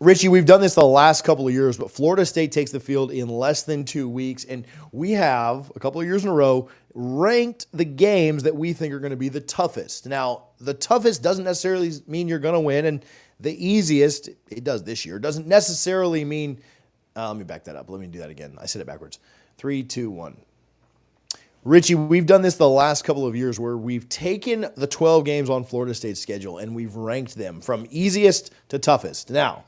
Richie, we've done this the last couple of years, but Florida State takes the field in less than 2 weeks, and we have a couple of years in a row ranked the games that we think are going to be the toughest. Now, the toughest doesn't necessarily mean you're going to win, and the easiest, it does this year, doesn't necessarily mean, let me back that up. Let me do that again. I said it backwards. 3, 2, 1. Richie, we've done this the last couple of years where we've taken the 12 games on Florida State's schedule and we've ranked them from easiest to toughest. Now,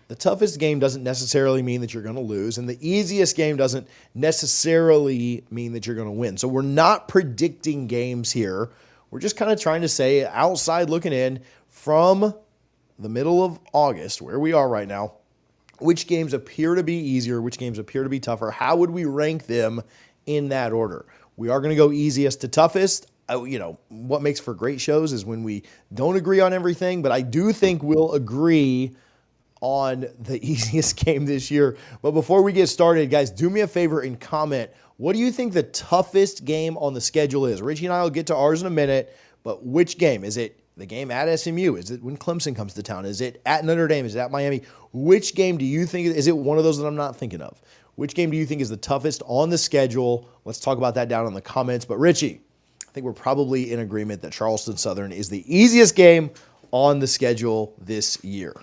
the toughest game doesn't necessarily mean that you're going to lose, and the easiest game doesn't necessarily mean that you're going to win. So we're not predicting games here. We're just kind of trying to say, outside looking in from the middle of August, where we are right now, which games appear to be easier, which games appear to be tougher. How would we rank them in that order? We are going to go easiest to toughest. What makes for great shows is when we don't agree on everything, but I do think we'll agree on the easiest game this year. But before we get started, guys, do me a favor and comment. What do you think the toughest game on the schedule is? Richie and I will get to ours in a minute, but which game? Is it the game at SMU? Is it when Clemson comes to town? Is it at Notre Dame? Is it at Miami? Which game do you think, is it one of those that I'm not thinking of? Which game do you think is the toughest on the schedule? Let's talk about that down in the comments. But Richie, I think we're probably in agreement that Charleston Southern is the easiest game on the schedule this year.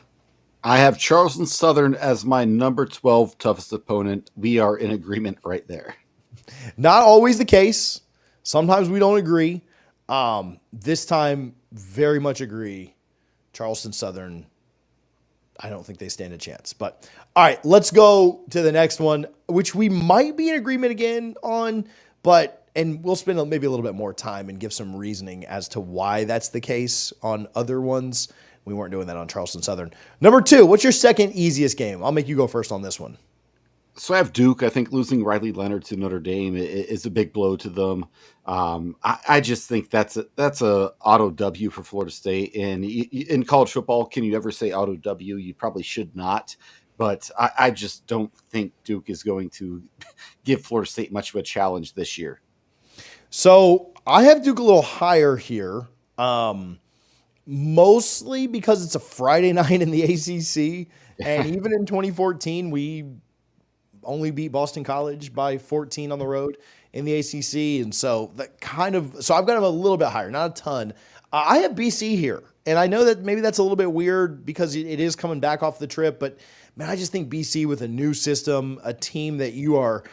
I have Charleston Southern as my number 12 toughest opponent. We are in agreement right there. Not always the case. Sometimes we don't agree. This time, very much agree. Charleston Southern, I don't think they stand a chance. But all right, let's go to the next one, which we might be in agreement again on, and we'll spend maybe a little bit more time and give some reasoning as to why that's the case on other ones. We weren't doing that on Charleston Southern. Number 2, what's your second easiest game? I'll make you go first on this one. So I have Duke. I think losing Riley Leonard to Notre Dame is a big blow to them. I just think that's a auto W for Florida State. And in college football, can you ever say auto W? You probably should not. But I just don't think Duke is going to give Florida State much of a challenge this year. So I have Duke a little higher here. Mostly because it's a Friday night in the ACC. And even in 2014, we only beat Boston College by 14 on the road in the ACC. And so so I've got them a little bit higher, not a ton. I have BC here. And I know that maybe that's a little bit weird because it is coming back off the trip. But man, I just think BC with a new system, a team that you are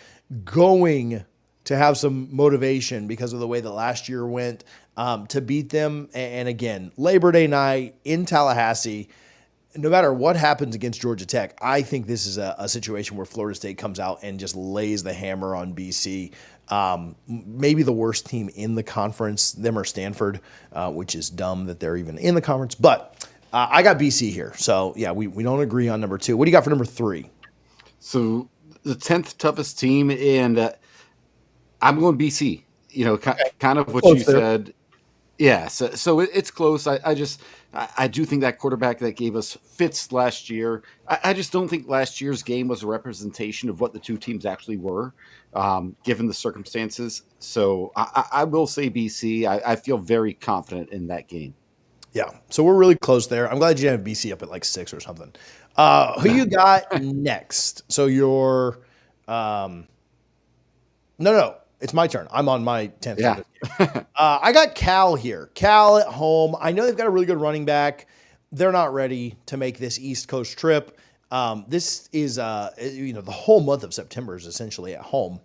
going to have some motivation because of the way that last year went, to beat them. And again, Labor Day night in Tallahassee, no matter what happens against Georgia Tech, I think this is a situation where Florida State comes out and just lays the hammer on BC. Maybe the worst team in the conference, them or Stanford, which is dumb that they're even in the conference. But I got BC here. So, yeah, we don't agree on number 2. What do you got for number 3? So the 10th toughest team, and I'm going BC. Kind of what you said. Yeah, so it's close. I do think that quarterback that gave us fits last year, I just don't think last year's game was a representation of what the two teams actually were, given the circumstances. So I will say BC. I feel very confident in that game. Yeah, so we're really close there. I'm glad you have BC up at like 6 or something. Who you got next? So you're no. It's my turn. I'm on my 10th. Yeah. I got Cal here. Cal at home. I know they've got a really good running back. They're not ready to make this East Coast trip. This is, the whole month of September is essentially at home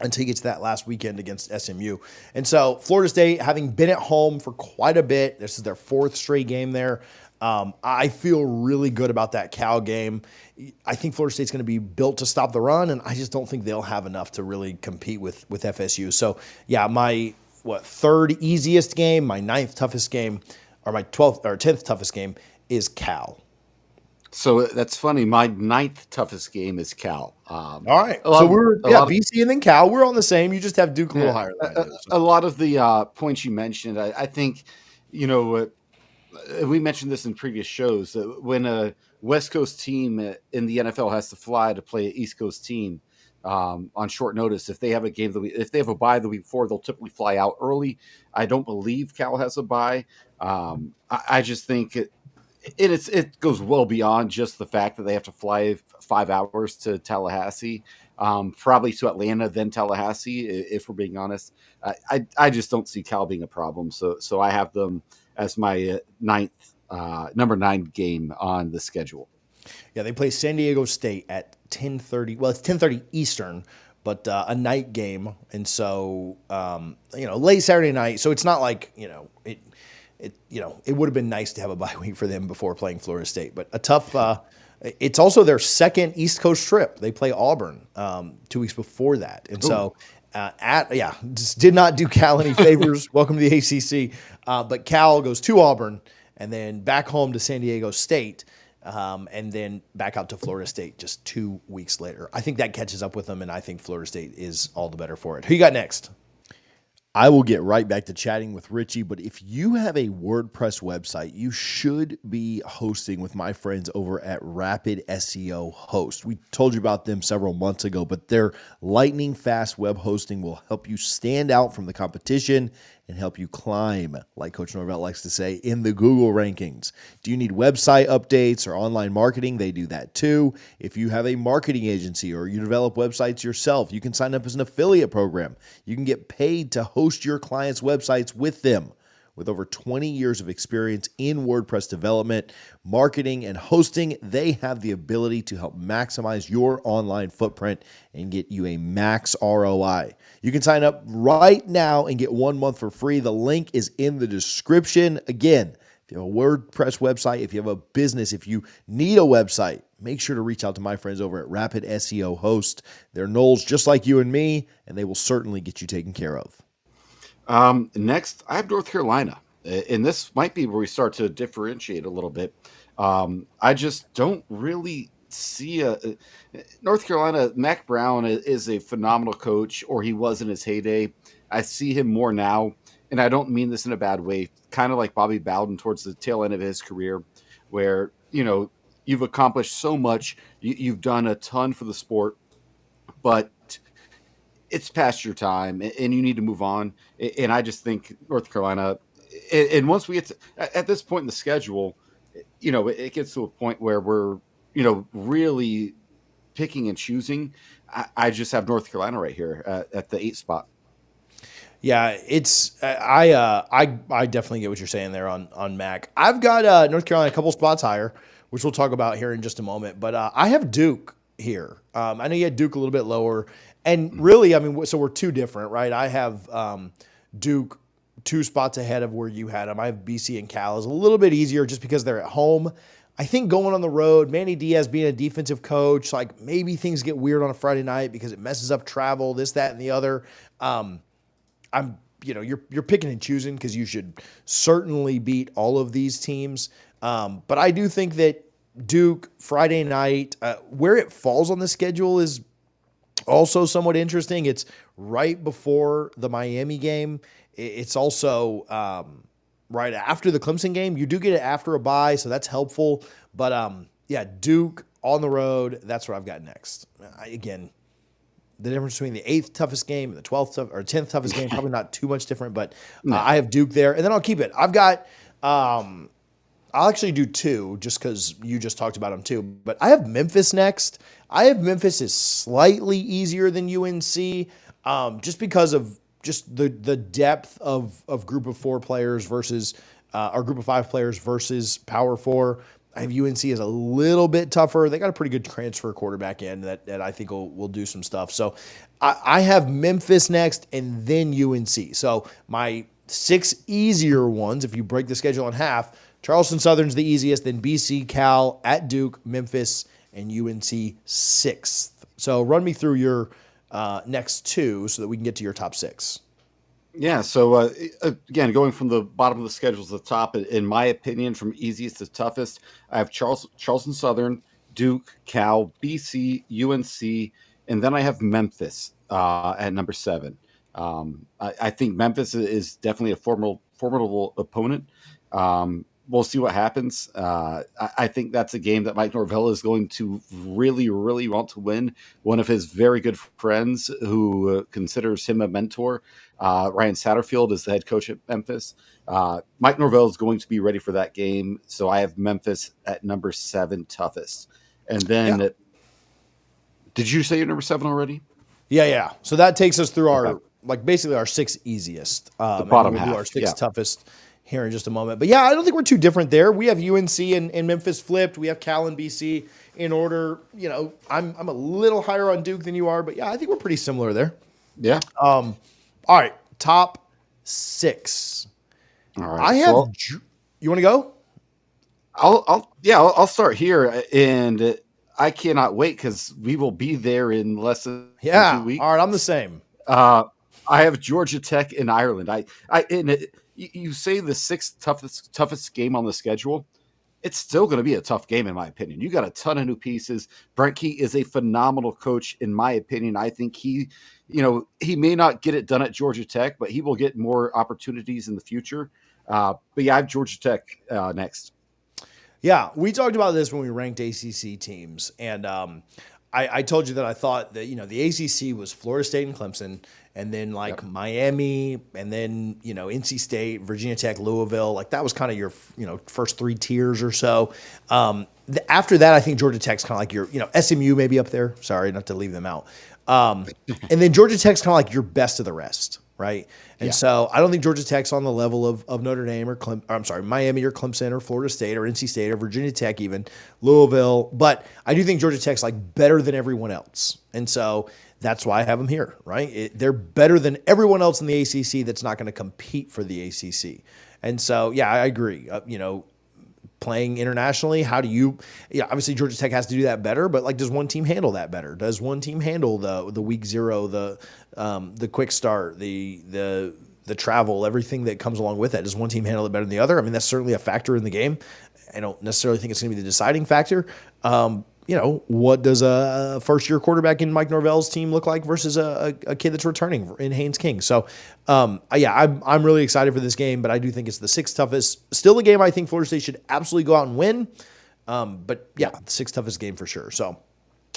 until you get to that last weekend against SMU. And so Florida State, having been at home for quite a bit, this is their 4th straight game there. I feel really good about that Cal game. I think Florida State's going to be built to stop the run, and I just don't think they'll have enough to really compete with FSU. So, yeah, my 3rd easiest game, my 9th toughest game, or my 12th or 10th toughest game is Cal. So that's funny. My 9th toughest game is Cal. All right. So we're BC and then Cal. We're on the same. You just have Duke a little higher than I do. A lot of the points you mentioned, I think, we mentioned this in previous shows. When a West Coast team in the NFL has to fly to play an East Coast team on short notice, if they have a game if they have a bye the week before, they'll typically fly out early. I don't believe Cal has a bye. I just think and it goes well beyond just the fact that they have to fly 5 hours to Tallahassee, probably to Atlanta, then Tallahassee. If we're being honest, I just don't see Cal being a problem. So I have them as my number 9 game on the schedule. Yeah, they play San Diego State at 10:30. Well, it's 10:30 Eastern, but a night game, and so late Saturday night. So it's not like it would have been nice to have a bye week for them before playing Florida State, but a tough. It's also their second East Coast trip. They play Auburn 2 weeks before that, and so just did not do Cal any favors. Welcome to the ACC, but Cal goes to Auburn and then back home to San Diego State. And then back out to Florida State just 2 weeks later. I think that catches up with them, and I think Florida State is all the better for it. Who you got next? I will get right back to chatting with Richie, but if you have a WordPress website, you should be hosting with my friends over at Rapid SEO Host. We told you about them several months ago, but their lightning fast web hosting will help you stand out from the competition and help you climb, like Coach Norvell likes to say, in the Google rankings. Do you need website updates or online marketing? They do that too. If you have a marketing agency or you develop websites yourself, you can sign up as an affiliate program. You can get paid to host your clients' websites with them. With over 20 years of experience in WordPress development, marketing, and hosting, they have the ability to help maximize your online footprint and get you a max ROI. You can sign up right now and get 1 month for free. The link is in the description. Again, if you have a WordPress website, if you have a business, if you need a website, make sure to reach out to my friends over at Rapid SEO Host. They're noles just like you and me, and they will certainly get you taken care of. Next, I have North Carolina, and this might be where we start to differentiate a little bit. I just don't really see North Carolina. Mac Brown is a phenomenal coach, or he was in his heyday. I see him more now, and I don't mean this in a bad way. Kind of like Bobby Bowden towards the tail end of his career, where you've accomplished so much, you've done a ton for the sport, but it's past your time and you need to move on. And I just think North Carolina, and once we get to, at this point in the schedule, it gets to a point where we're, really picking and choosing. I just have North Carolina right here at the 8th spot. Yeah, it's I definitely get what you're saying there on Mac. I've got North Carolina a couple spots higher, which we'll talk about here in just a moment. But I have Duke here. I know you had Duke a little bit lower. And really, I mean, so we're two different, right? I have Duke 2 spots ahead of where you had them. I have BC and Cal is a little bit easier just because they're at home. I think going on the road, Manny Diaz being a defensive coach, like maybe things get weird on a Friday night because it messes up travel, this, that, and the other. You're picking and choosing because you should certainly beat all of these teams. But I do think that Duke Friday night, where it falls on the schedule is also somewhat interesting. It's right before the Miami game. It's also right after the Clemson game. You do get it after a bye, so that's helpful. But Duke on the road, that's what I've got next. Again, the difference between the 8th toughest game and the 12th or 10th toughest game, probably not too much different, but I have Duke there. And then I'll keep it. I've got I'll actually do 2 just because you just talked about them too. But I have Memphis next. I have Memphis is slightly easier than UNC just because of just the depth of group of 4 players versus or group of 5 players versus power 4. I have UNC is a little bit tougher. They got a pretty good transfer quarterback in that I think will do some stuff. So I have Memphis next and then UNC. So my 6 easier ones, if you break the schedule in half, Charleston Southern's the easiest, then BC, Cal, at Duke, Memphis, and UNC 6th. So run me through your next 2 so that we can get to your top 6. Yeah, so again, going from the bottom of the schedule to the top, in my opinion, from easiest to toughest, I have Charleston Southern, Duke, Cal, BC, UNC, and then I have Memphis at number 7. I think Memphis is definitely a formidable opponent. we'll see what happens. I think that's a game that Mike Norvell is going to really, really want to win. One of his very good friends who considers him a mentor, Ryan Satterfield, is the head coach at Memphis. Mike Norvell is going to be ready for that game. So I have Memphis at number 7 toughest. And then, did you say you're number 7 already? Yeah. So that takes us through our, basically our 6 easiest. The bottom half. Do our 6 toughest here in just a moment. But yeah, I don't think we're too different there. We have UNC and Memphis flipped. We have Cal and BC in order. I'm a little higher on Duke than you are, but yeah, I think we're pretty similar there. Yeah. All right, top 6. All right. I have. You want to go? I'll start here, and I cannot wait because we will be there in less than 2 weeks. All right, I'm the same. I have Georgia Tech in Ireland. You say the 6th toughest game on the schedule. It's still going to be a tough game, in my opinion. You got a ton of new pieces. Brent Key is a phenomenal coach, in my opinion. I think he may not get it done at Georgia Tech, but he will get more opportunities in the future. But yeah, I have Georgia Tech next. Yeah, we talked about this when we ranked ACC teams, and I told you that I thought that the ACC was Florida State and Clemson, and then Miami, and then NC State, Virginia Tech, Louisville. Like that was kind of your first 3 tiers or so. After that, I think Georgia Tech's kind of like your SMU maybe up there. Sorry, not to leave them out. And then Georgia Tech's kind of like your best of the rest, right? And so I don't think Georgia Tech's on the level of Notre Dame or Miami or Clemson or Florida State or NC State or Virginia Tech, even Louisville. But I do think Georgia Tech's better than everyone else. And so that's why I have them here, right? They're better than everyone else in the ACC that's not going to compete for the ACC. And so, yeah, I agree. Playing internationally, how do you? Obviously Georgia Tech has to do that better, but does one team handle that better? Does one team handle the week 0, the quick start, the travel, everything that comes along with that? Does one team handle it better than the other? I mean, that's certainly a factor in the game. I don't necessarily think it's going to be the deciding factor. What does a first-year quarterback in Mike Norvell's team look like versus a kid that's returning in Haynes King? So, I'm really excited for this game, but I do think it's the 6th toughest. Still a game I think Florida State should absolutely go out and win. But yeah, the 6th toughest game for sure. So,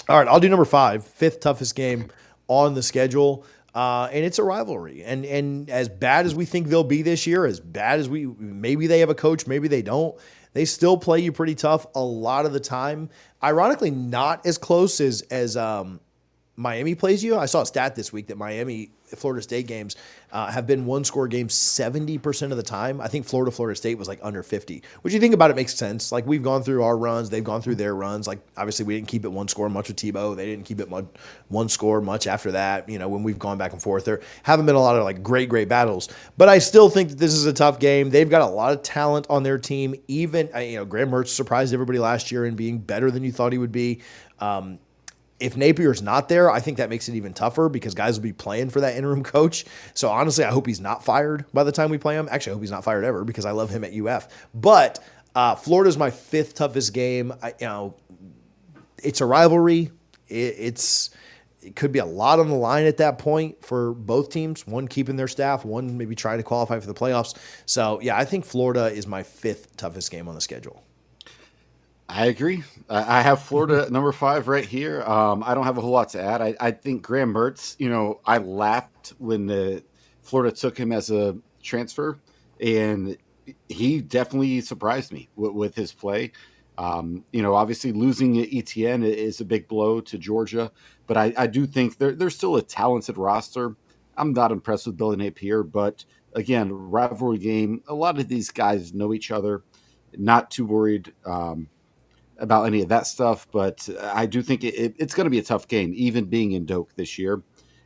all right, I'll do number 5, 5th toughest game on the schedule. And it's a rivalry. And as bad as we think they'll be this year, as bad as maybe they have a coach, maybe they don't, they still play you pretty tough a lot of the time. Ironically, not as close as Miami plays you. I saw a stat this week that Miami, Florida State games have been 1-score games 70% of the time. I think Florida State was under 50, which you think about it makes sense. We've gone through our runs. They've gone through their runs. Obviously we didn't keep it 1-score much with Tebow. They didn't keep it 1-score much after that. when we've gone back and forth, there haven't been a lot of great battles, but I still think that this is a tough game. They've got a lot of talent on their team. Even, Graham Mertz surprised everybody last year in being better than you thought he would be. If Napier's not there, I think that makes it even tougher because guys will be playing for that interim coach. So honestly, I hope he's not fired by the time we play him. Actually, I hope he's not fired ever because I love him at UF. But Florida's my 5th toughest game. It's a rivalry. It could be a lot on the line at that point for both teams. One keeping their staff, one maybe trying to qualify for the playoffs. So yeah, I think Florida is my 5th toughest game on the schedule. I agree. I have Florida at number 5 right here. I don't have a whole lot to add. I think Graham Mertz, I laughed when Florida took him as a transfer, and he definitely surprised me with his play. Obviously losing ETN is a big blow to Georgia, but I do think they're still a talented roster. I'm not impressed with Billy Napier, but again, rivalry game. A lot of these guys know each other. Not too worried about any of that stuff, but I do think it's going to be a tough game, even being in Doak this year.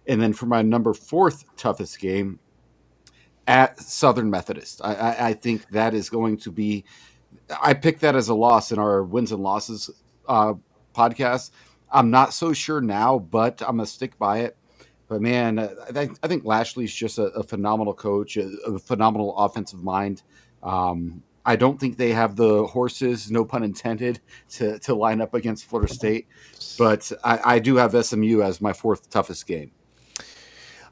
And then for my number 4th toughest game, at Southern Methodist. I think that is going to be – I picked that as a loss in our wins and losses podcast. I'm not so sure now, but I'm going to stick by it. But, man, I think Lashley's just a phenomenal coach, a phenomenal offensive mind. I don't think they have the horses, no pun intended, to line up against Florida State. But I do have SMU as my 4th toughest game.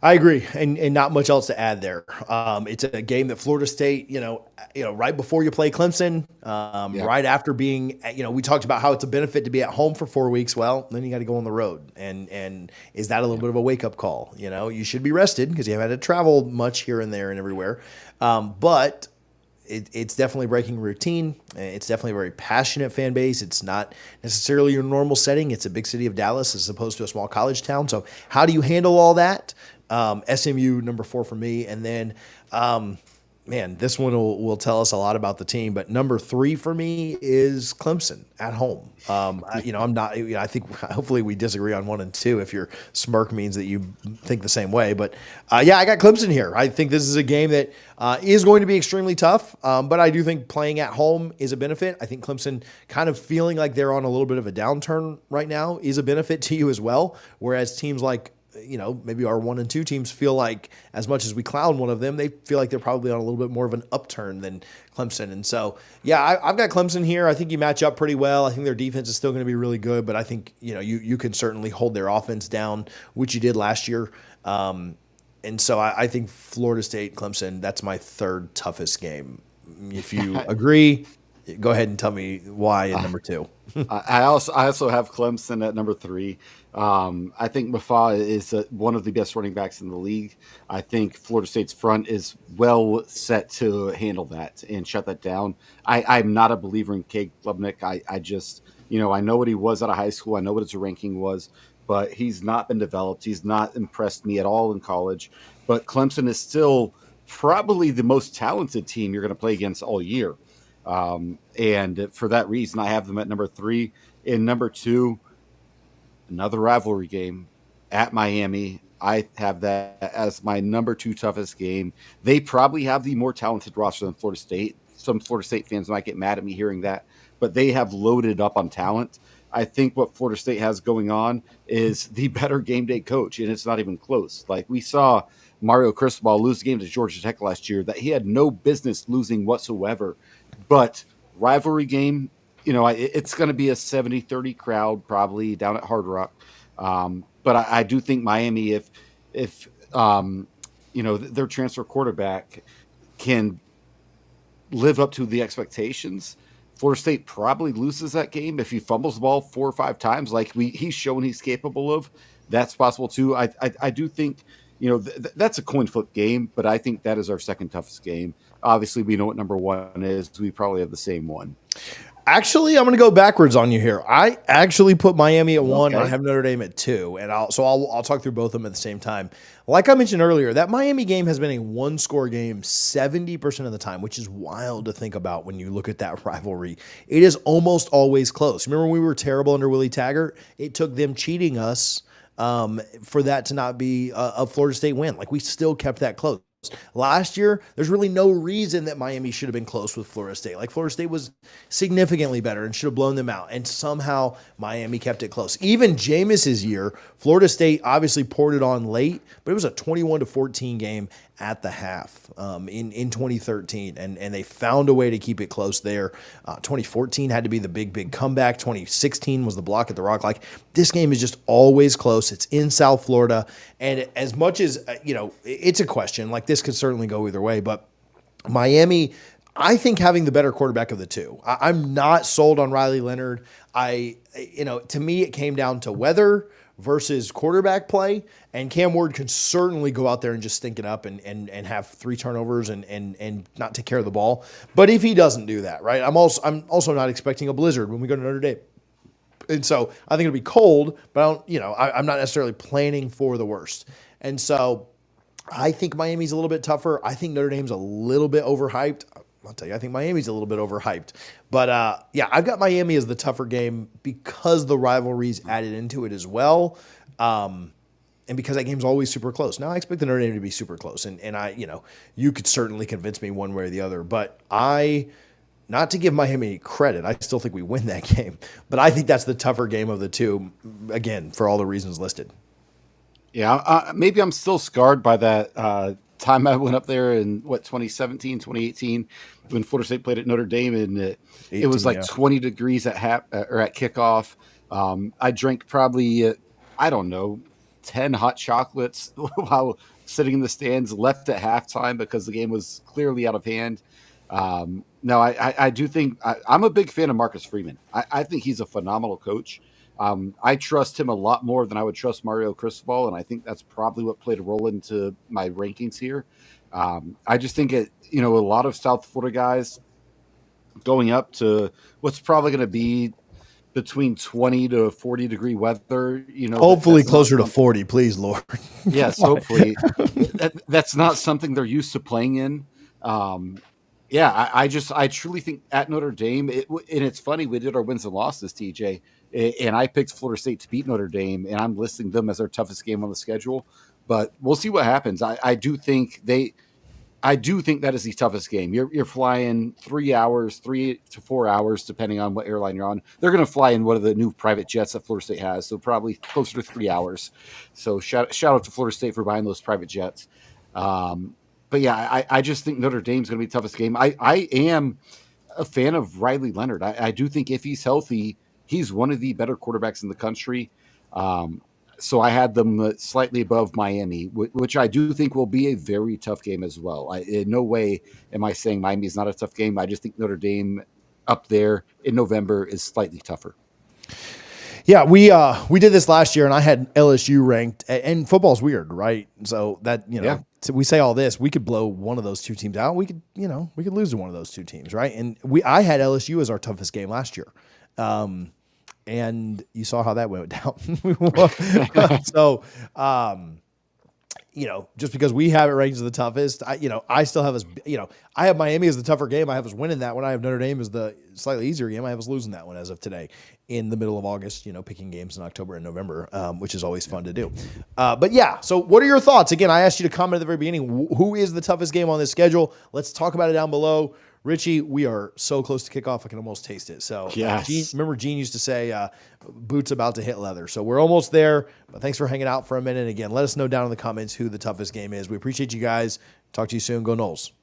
I agree, and not much else to add there. It's a game that Florida State, right before you play Clemson, Yeah. right after being, we talked about how it's a benefit to be at home for 4 weeks. Well, then you got to go on the road, and is that a little bit of a wake up call? You should be rested because you haven't had to travel much here and there and everywhere, but it's definitely breaking routine. It's definitely a very passionate fan base. It's not necessarily your normal setting. It's a big city of Dallas as opposed to a small college town. So how do you handle all that? SMU number 4 for me, and then this one will tell us a lot about the team. But number 3 for me is Clemson at home. I'm not. I think hopefully we disagree on 1 and 2. If your smirk means that you think the same way, but I got Clemson here. I think this is a game that is going to be extremely tough. But I do think playing at home is a benefit. I think Clemson kind of feeling like they're on a little bit of a downturn right now is a benefit to you as well. Whereas teams like maybe our 1 and 2 teams feel like, as much as we clown one of them, they feel like they're probably on a little bit more of an upturn than Clemson. And so, I've got Clemson here. I think you match up pretty well. I think their defense is still going to be really good, but I think, you can certainly hold their offense down, which you did last year. And so I think Florida State, Clemson, that's my 3rd toughest game. If you agree, go ahead and tell me why in number 2. I also have Clemson at number 3. I think Mafa is one of the best running backs in the league. I think Florida State's front is well set to handle that and shut that down. I'm not a believer in Cade Klubnik. I just, I know what he was out of high school. I know what his ranking was, but he's not been developed. He's not impressed me at all in college. But Clemson is still probably the most talented team you're going to play against all year. And for that reason, I have them at number 3. In number 2, another rivalry game at Miami. I have that as my number 2 toughest game. They probably have the more talented roster than Florida State. Some Florida State fans might get mad at me hearing that, but they have loaded up on talent. I think what Florida State has going on is the better game day coach, and it's not even close. Like we saw Mario Cristobal lose the game to Georgia Tech last year that he had no business losing whatsoever. But rivalry game, it's going to be a 70-30 crowd probably down at Hard Rock. But I do think Miami, if their transfer quarterback can live up to the expectations, Florida State probably loses that game. If he fumbles the ball 4 or 5 times, like he's shown he's capable of, that's possible too. I do think, that's a coin flip game, but I think that is our 2nd toughest game. Obviously, we know what number 1 is. We probably have the same one. Actually, I'm going to go backwards on you here. I actually put Miami at 1. Okay. I have Notre Dame at 2, and I'll talk through both of them at the same time. Like I mentioned earlier, that Miami game has been a 1-score game 70% of the time, which is wild to think about when you look at that rivalry. It is almost always close. Remember when we were terrible under Willie Taggart? It took them cheating us for that to not be a Florida State win. Like we still kept that close. Last year, there's really no reason that Miami should have been close with Florida State. Like Florida State was significantly better and should have blown them out. And somehow Miami kept it close. Even Jameis's year, Florida State obviously poured it on late, but it was a 21-14 game at the half in 2013. And they found a way to keep it close there. 2014 had to be the big comeback. 2016 was the block at the Rock. Like this game is just always close. It's in South Florida. And as much as, it's a question, like this could certainly go either way, but Miami, I think having the better quarterback of the 2. I'm not sold on Riley Leonard. To me, it came down to weather versus quarterback play, and Cam Ward can certainly go out there and just stink it up and have 3 turnovers and not take care of the ball. But if he doesn't do that, right, I'm also not expecting a blizzard when we go to Notre Dame. And so I think it'll be cold, but I'm not necessarily planning for the worst. And so I think Miami's a little bit tougher. I think Notre Dame's a little bit overhyped. I'll tell you, I think Miami's a little bit overhyped. But, I've got Miami as the tougher game because the rivalry's added into it as well. And because that game's always super close. Now, I expect the Notre Dame to be super close. And you could certainly convince me one way or the other. But not to give Miami credit, I still think we win that game. But I think that's the tougher game of the 2, again, for all the reasons listed. Yeah, maybe I'm still scarred by that time I went up there in 2017, 2018, when Florida State played at Notre Dame, and it was like 20 degrees at kickoff. I drank probably 10 hot chocolates while sitting in the stands, left at halftime because the game was clearly out of hand. No, I do think I'm a big fan of Marcus Freeman. I think he's a phenomenal coach. I trust him a lot more than I would trust Mario Cristobal, and I think that's probably what played a role into my rankings here. I just think a lot of South Florida guys going up to what's probably going to be between 20 to 40 degree weather, hopefully closer to 40, please, Lord. Yes, hopefully. That's not something they're used to playing in. I truly think at Notre Dame, and it's funny, we did our wins and losses, TJ, and I picked Florida State to beat Notre Dame, and I'm listing them as our toughest game on the schedule. But we'll see what happens. I do think that is the toughest game. You're flying 3 to 4 hours, depending on what airline you're on. They're going to fly in one of the new private jets that Florida State has, so probably closer to 3 hours. So shout out to Florida State for buying those private jets. But yeah, I just think Notre Dame's going to be the toughest game. I am a fan of Riley Leonard. I do think if he's healthy, he's one of the better quarterbacks in the country. So I had them slightly above Miami, which I do think will be a very tough game as well. In no way am I saying Miami is not a tough game. I just think Notre Dame up there in November is slightly tougher. Yeah, we did this last year, and I had LSU ranked. And football's weird, right? So that so we say all this, we could blow one of those two teams out. We could lose to one of those two teams, right? And I had LSU as our toughest game last year. And you saw how that went down. So, just because we have it ranked as the toughest, I still have us, I have Miami as the tougher game. I have us winning that one. I have Notre Dame as the slightly easier game. I have us losing that one as of today in the middle of August, picking games in October and November, which is always fun to do. But yeah, so what are your thoughts? Again, I asked you to comment at the very beginning, who is the toughest game on this schedule? Let's talk about it down below. Richie, we are so close to kickoff, I can almost taste it. So, yes. Remember Gene used to say, boots about to hit leather. So we're almost there, but thanks for hanging out for a minute. Again, let us know down in the comments who the toughest game is. We appreciate you guys. Talk to you soon. Go Noles.